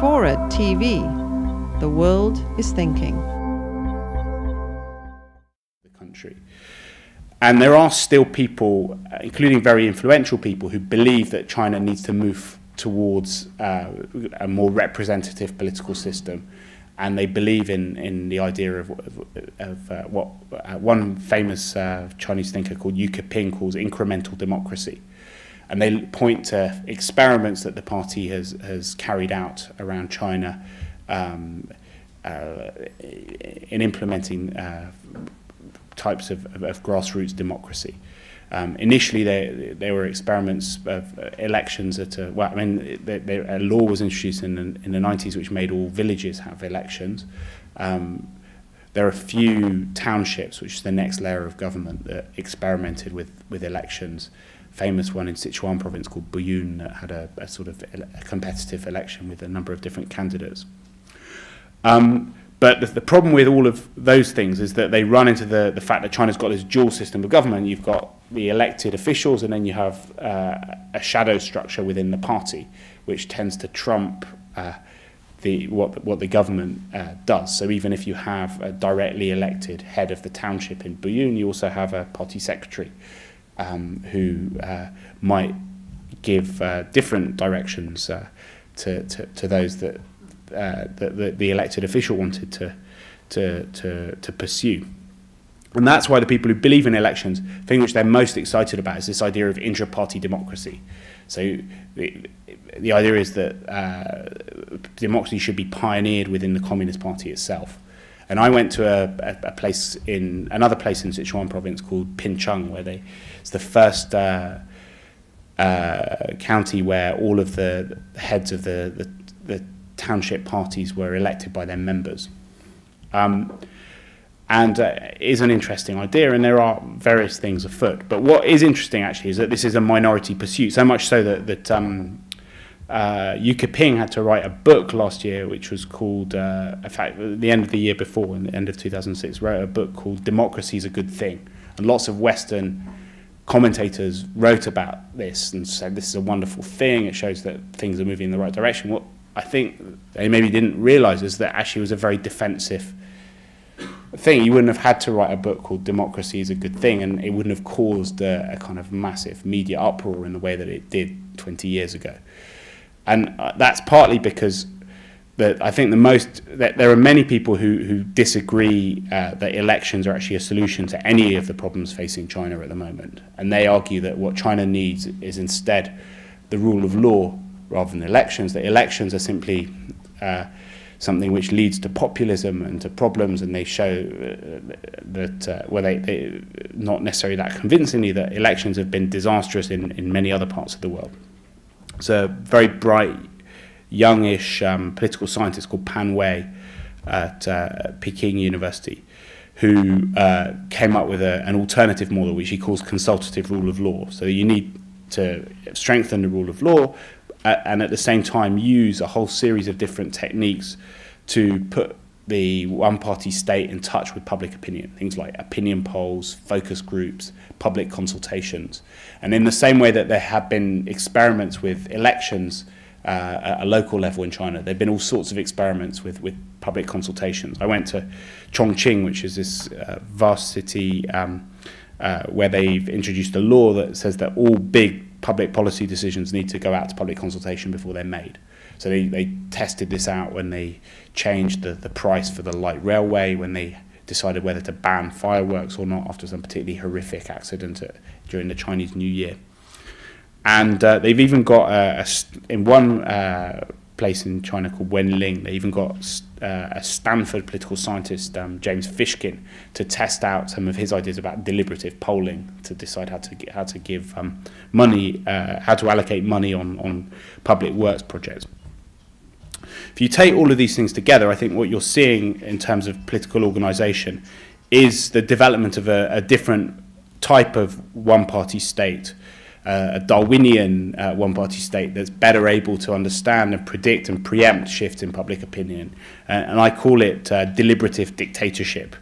FORA.tv. The world is thinking. The country. And there are still people, including very influential people, who believe that China needs to move towards a more representative political system. And they believe in the idea of what one famous Chinese thinker called Yu Ping calls incremental democracy. And they point to experiments that the party has carried out around China in implementing types of grassroots democracy. Initially, there were experiments of elections at a law was introduced in the 90s which made all villages have elections. There are a few townships, which is the next layer of government, that experimented with elections. Famous one in Sichuan province called Buyun that had a sort of a competitive election with a number of different candidates. But the problem with all of those things is that they run into the fact that China's got this dual system of government. You've got the elected officials, and then you have a shadow structure within the party, which tends to trump what the government does. So even if you have a directly elected head of the township in Buyun, you also have a party secretary who might give different directions to those that the elected official wanted to pursue. And that's why the people who believe in elections, the thing which they're most excited about is this idea of intra-party democracy. So the idea is that democracy should be pioneered within the Communist Party itself. And I went to another place in Sichuan province called Pincheng, where it's the first county where all of the heads of the township parties were elected by their members. And it is an interesting idea, and there are various things afoot. But what is interesting, actually, is that this is a minority pursuit, so much so that Yu Ping had to write a book last year, which was called, in fact, at the end of the year before, in the end of 2006, wrote a book called Democracy is a Good Thing. And lots of Western commentators wrote about this and said this is a wonderful thing, it shows that things are moving in the right direction. What I think they maybe didn't realise is that actually it was a very defensive thing. You wouldn't have had to write a book called Democracy is a Good Thing, and it wouldn't have caused a kind of massive media uproar in the way that it did 20 years ago. And that's partly because I think that there are many people who disagree that elections are actually a solution to any of the problems facing China at the moment. And they argue that what China needs is instead the rule of law rather than elections, that elections are simply something which leads to populism and to problems, and they show that, well, they not necessarily that convincingly, that elections have been disastrous in many other parts of the world. It's a very bright, youngish political scientist called Pan Wei at Peking University, who came up with an alternative model which he calls consultative rule of law. So you need to strengthen the rule of law, and at the same time use a whole series of different techniques to put the one-party state in touch with public opinion, things like opinion polls, focus groups, public consultations. And in the same way that there have been experiments with elections at a local level in China, there have been all sorts of experiments with public consultations. I went to Chongqing, which is this vast city where they've introduced a law that says that all big public policy decisions need to go out to public consultation before they're made. So they tested this out when they changed the price for the light railway, when they decided whether to ban fireworks or not after some particularly horrific accident during the Chinese New Year. And they've even got, in one place in China called Wenling, they even got a Stanford political scientist, James Fishkin, to test out some of his ideas about deliberative polling to decide how to give money, how to allocate money on public works projects. If you take all of these things together, I think what you're seeing in terms of political organisation is the development of a different type of one-party state, a Darwinian one-party state that's better able to understand and predict and preempt shifts in public opinion. And I call it deliberative dictatorship.